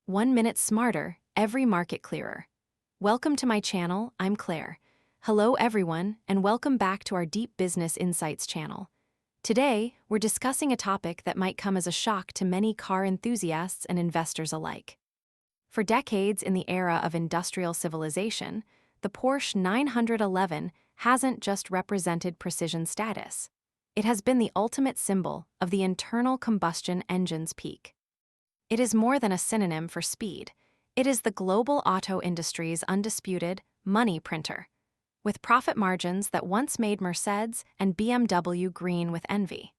1 minute smarter, every market clearer. Welcome to my channel, I'm Claire. Hello everyone, and welcome back to our Deep Business Insights channel. Today, we're discussing a topic that might come as a shock to many car enthusiasts and investors alike. For decades in the era of industrial civilization, the Porsche 911 hasn't just represented precision status. It has been the ultimate symbol of the internal combustion engine's peak. It is more than a synonym for speed. It is the global auto industry's undisputed money printer, with profit margins that once made Mercedes and BMW green with envy.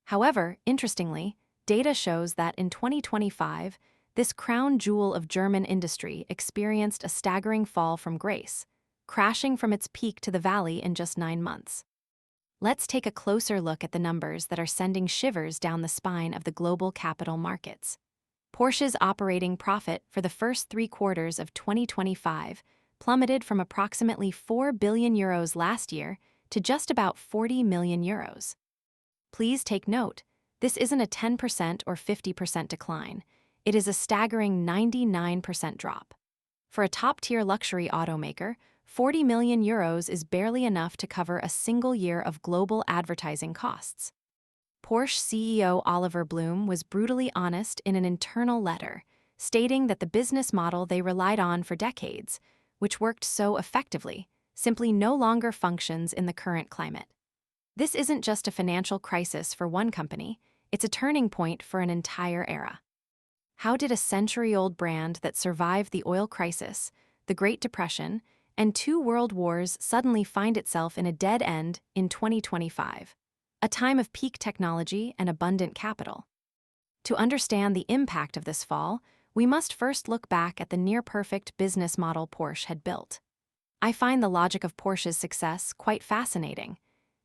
However, interestingly, data shows that in 2025, this crown jewel of German industry experienced a staggering fall from grace, crashing from its peak to the valley in just 9 months. Let's take a closer look at the numbers that are sending shivers down the spine of the global capital markets. Porsche's operating profit for the first 3 quarters of 2025 plummeted from approximately €4 billion last year to just about €40 million. Please take note, this isn't a 10% or 50% decline. It is a staggering 99% drop. For a top-tier luxury automaker, €40 million is barely enough to cover a single year of global advertising costs. Porsche CEO Oliver Blume was brutally honest in an internal letter, stating that the business model they relied on for decades, which worked so effectively, simply no longer functions in the current climate. This isn't just a financial crisis for one company, it's a turning point for an entire era. How did a century-old brand that survived the oil crisis, the Great Depression, and 2 world wars suddenly find itself in a dead end in 2025? A time of peak technology and abundant capital. To understand the impact of this fall, we must first look back at the near-perfect business model Porsche had built. I find the logic of Porsche's success quite fascinating.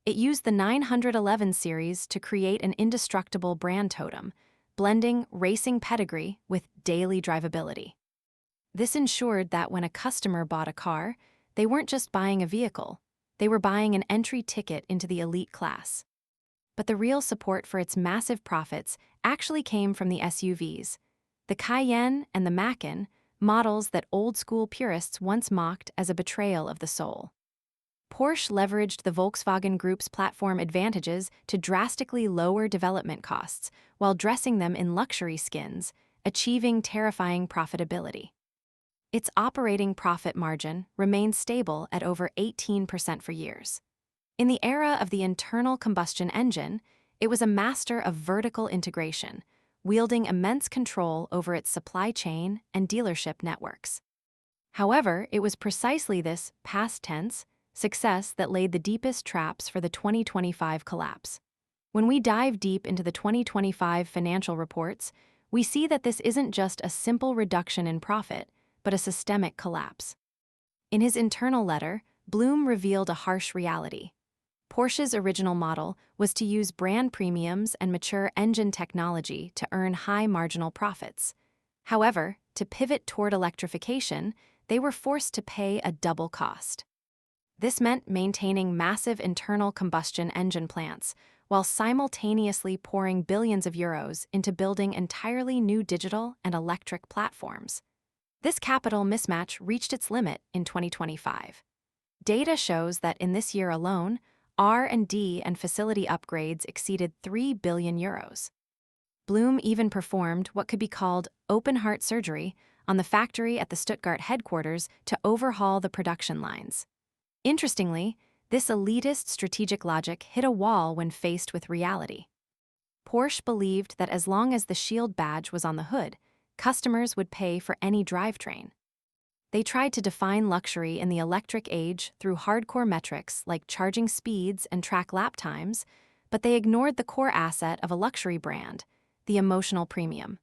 It used the 911 series to create an indestructible brand totem, blending racing pedigree with daily drivability. This ensured that when a customer bought a car, they weren't just buying a vehicle, they were buying an entry ticket into the elite class. But the real support for its massive profits actually came from the SUVs, the Cayenne and the Macan, models that old-school purists once mocked as a betrayal of the soul. Porsche leveraged the Volkswagen Group's platform advantages to drastically lower development costs while dressing them in luxury skins, achieving terrifying profitability. Its operating profit margin remained stable at over 18% for years. In the era of the internal combustion engine, it was a master of vertical integration, wielding immense control over its supply chain and dealership networks. However, it was precisely this past tense success that laid the deepest traps for the 2025 collapse. When we dive deep into the 2025 financial reports, we see that this isn't just a simple reduction in profit, but a systemic collapse. In his internal letter, Blume revealed a harsh reality. Porsche's original model was to use brand premiums and mature engine technology to earn high marginal profits. However, to pivot toward electrification, they were forced to pay a double cost. This meant maintaining massive internal combustion engine plants, while simultaneously pouring billions of euros into building entirely new digital and electric platforms. This capital mismatch reached its limit in 2025. Data shows that in this year alone, R&D and facility upgrades exceeded €3 billion. Blume even performed what could be called open-heart surgery on the factory at the Stuttgart headquarters to overhaul the production lines. Interestingly, this elitist strategic logic hit a wall when faced with reality. Porsche believed that as long as the shield badge was on the hood, customers would pay for any drivetrain. They tried to define luxury in the electric age through hardcore metrics like charging speeds and track lap times, but they ignored the core asset of a luxury brand, the emotional premium.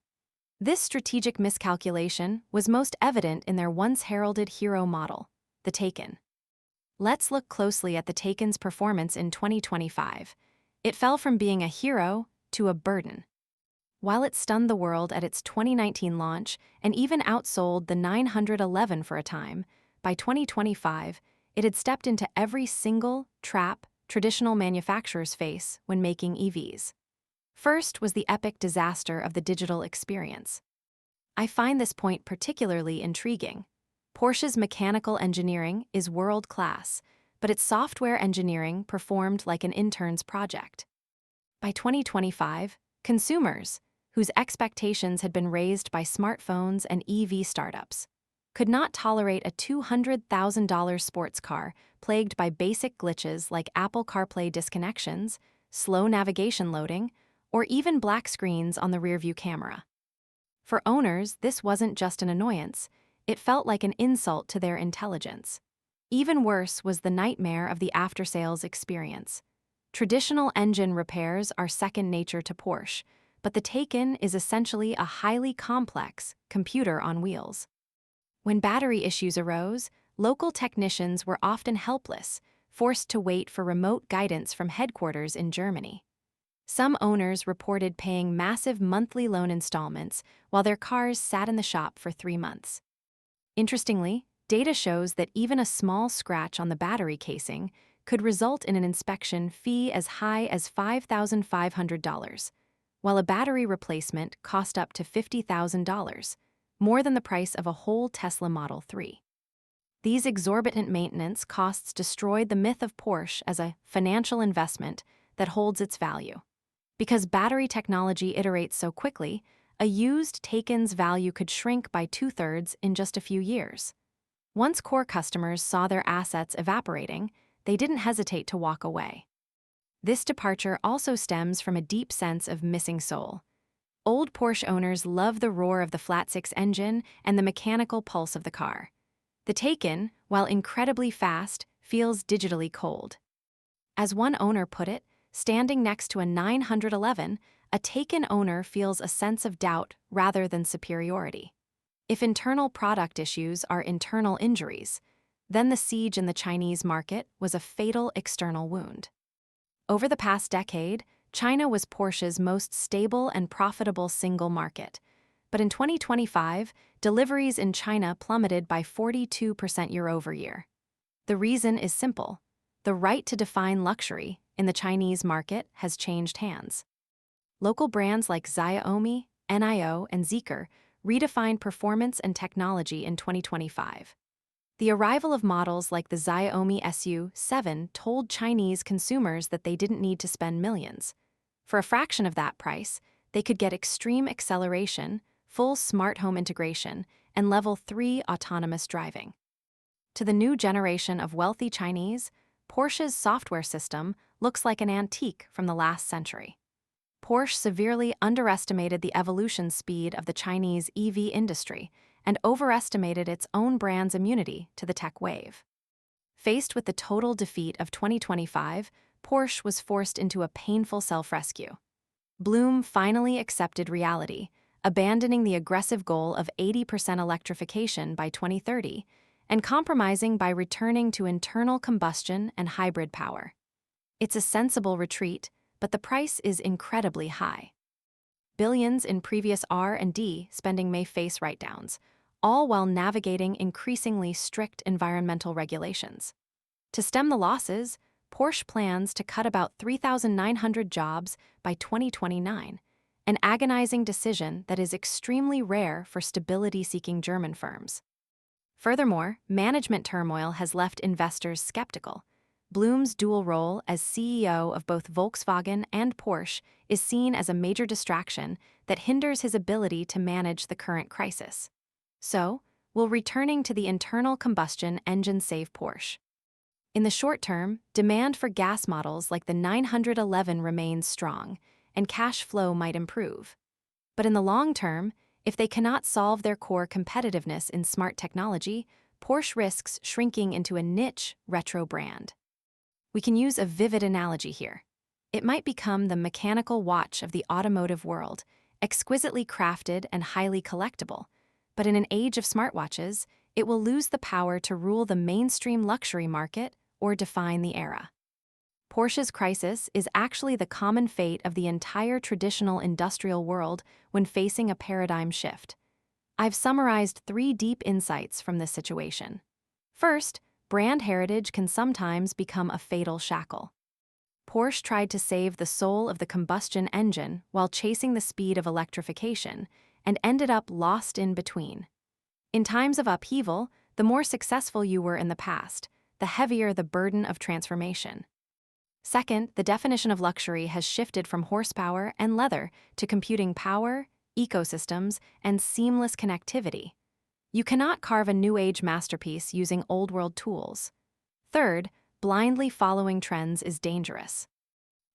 This strategic miscalculation was most evident in their once heralded hero model, the Taycan. Let's look closely at the Taycan's performance in 2025. It fell from being a hero to a burden. While it stunned the world at its 2019 launch and even outsold the 911 for a time, by 2025, it had stepped into every single trap traditional manufacturers face when making EVs. First was the epic disaster of the digital experience. I find this point particularly intriguing. Porsche's mechanical engineering is world-class, but its software engineering performed like an intern's project. By 2025, consumers, whose expectations had been raised by smartphones and EV startups, could not tolerate a $200,000 sports car plagued by basic glitches like Apple CarPlay disconnections, slow navigation loading, or even black screens on the rearview camera. For owners, this wasn't just an annoyance, it felt like an insult to their intelligence. Even worse was the nightmare of the after-sales experience. Traditional engine repairs are second nature to Porsche, but the Taycan is essentially a highly complex computer on wheels. When battery issues arose, local technicians were often helpless, forced to wait for remote guidance from headquarters in Germany. Some owners reported paying massive monthly loan installments while their cars sat in the shop for 3 months. Interestingly, data shows that even a small scratch on the battery casing could result in an inspection fee as high as $5,500, while a battery replacement cost up to $50,000, more than the price of a whole Tesla Model 3. These exorbitant maintenance costs destroyed the myth of Porsche as a financial investment that holds its value. Because battery technology iterates so quickly, a used Taycan's value could shrink by 2/3 in just a few years. Once core customers saw their assets evaporating, they didn't hesitate to walk away. This departure also stems from a deep sense of missing soul. Old Porsche owners love the roar of the flat-six engine and the mechanical pulse of the car. The Taycan, while incredibly fast, feels digitally cold. As one owner put it, standing next to a 911, a Taycan owner feels a sense of doubt rather than superiority. If internal product issues are internal injuries, then the siege in the Chinese market was a fatal external wound. Over the past decade, China was Porsche's most stable and profitable single market. But in 2025, deliveries in China plummeted by 42% year-over-year. The reason is simple. The right to define luxury in the Chinese market has changed hands. Local brands like Xiaomi, NIO, and Zeekr redefined performance and technology in 2025. The arrival of models like the Xiaomi SU7 told Chinese consumers that they didn't need to spend millions. For a fraction of that price, they could get extreme acceleration, full smart home integration, and level 3 autonomous driving. To the new generation of wealthy Chinese, Porsche's software system looks like an antique from the last century. Porsche severely underestimated the evolution speed of the Chinese EV industry and overestimated its own brand's immunity to the tech wave. Faced with the total defeat of 2025, Porsche was forced into a painful self-rescue. Bloom finally accepted reality, abandoning the aggressive goal of 80% electrification by 2030 and compromising by returning to internal combustion and hybrid power. It's a sensible retreat, but the price is incredibly high. Billions in previous R&D spending may face write-downs, all while navigating increasingly strict environmental regulations. To stem the losses, Porsche plans to cut about 3,900 jobs by 2029, an agonizing decision that is extremely rare for stability-seeking German firms. Furthermore, management turmoil has left investors skeptical. Bloom's dual role as CEO of both Volkswagen and Porsche is seen as a major distraction that hinders his ability to manage the current crisis. So, will returning to the internal combustion engine save Porsche? In the short term, demand for gas models like the 911 remains strong, and cash flow might improve. But in the long term, if they cannot solve their core competitiveness in smart technology, Porsche risks shrinking into a niche retro brand. We can use a vivid analogy here. It might become the mechanical watch of the automotive world, exquisitely crafted and highly collectible, but in an age of smartwatches, it will lose the power to rule the mainstream luxury market or define the era. Porsche's crisis is actually the common fate of the entire traditional industrial world when facing a paradigm shift. I've summarized 3 deep insights from this situation. First, brand heritage can sometimes become a fatal shackle. Porsche tried to save the soul of the combustion engine while chasing the speed of electrification, and ended up lost in between. In times of upheaval, the more successful you were in the past, the heavier the burden of transformation. Second, the definition of luxury has shifted from horsepower and leather to computing power, ecosystems, and seamless connectivity. You cannot carve a new age masterpiece using old world tools. Third, blindly following trends is dangerous.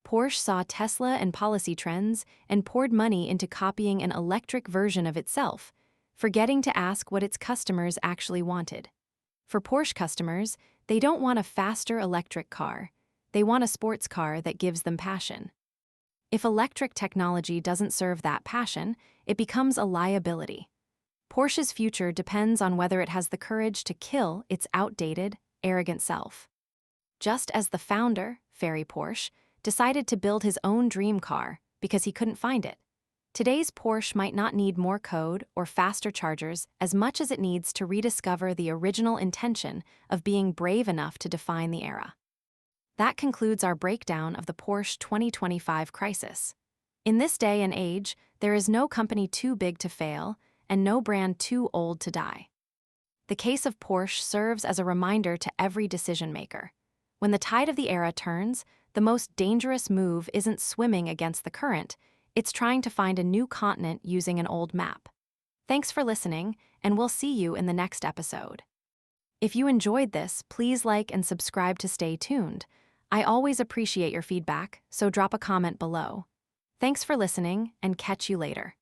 Porsche saw Tesla and policy trends and poured money into copying an electric version of itself, forgetting to ask what its customers actually wanted. For Porsche customers, they don't want a faster electric car. They want a sports car that gives them passion. If electric technology doesn't serve that passion, it becomes a liability. Porsche's future depends on whether it has the courage to kill its outdated, arrogant self. Just as the founder, Ferry Porsche, decided to build his own dream car because he couldn't find it, today's Porsche might not need more code or faster chargers as much as it needs to rediscover the original intention of being brave enough to define the era. That concludes our breakdown of the Porsche 2025 crisis. In this day and age, there is no company too big to fail and no brand too old to die. The case of Porsche serves as a reminder to every decision maker. When the tide of the era turns, the most dangerous move isn't swimming against the current, it's trying to find a new continent using an old map. Thanks for listening, and we'll see you in the next episode. If you enjoyed this, please like and subscribe to stay tuned. I always appreciate your feedback, so drop a comment below. Thanks for listening, and catch you later.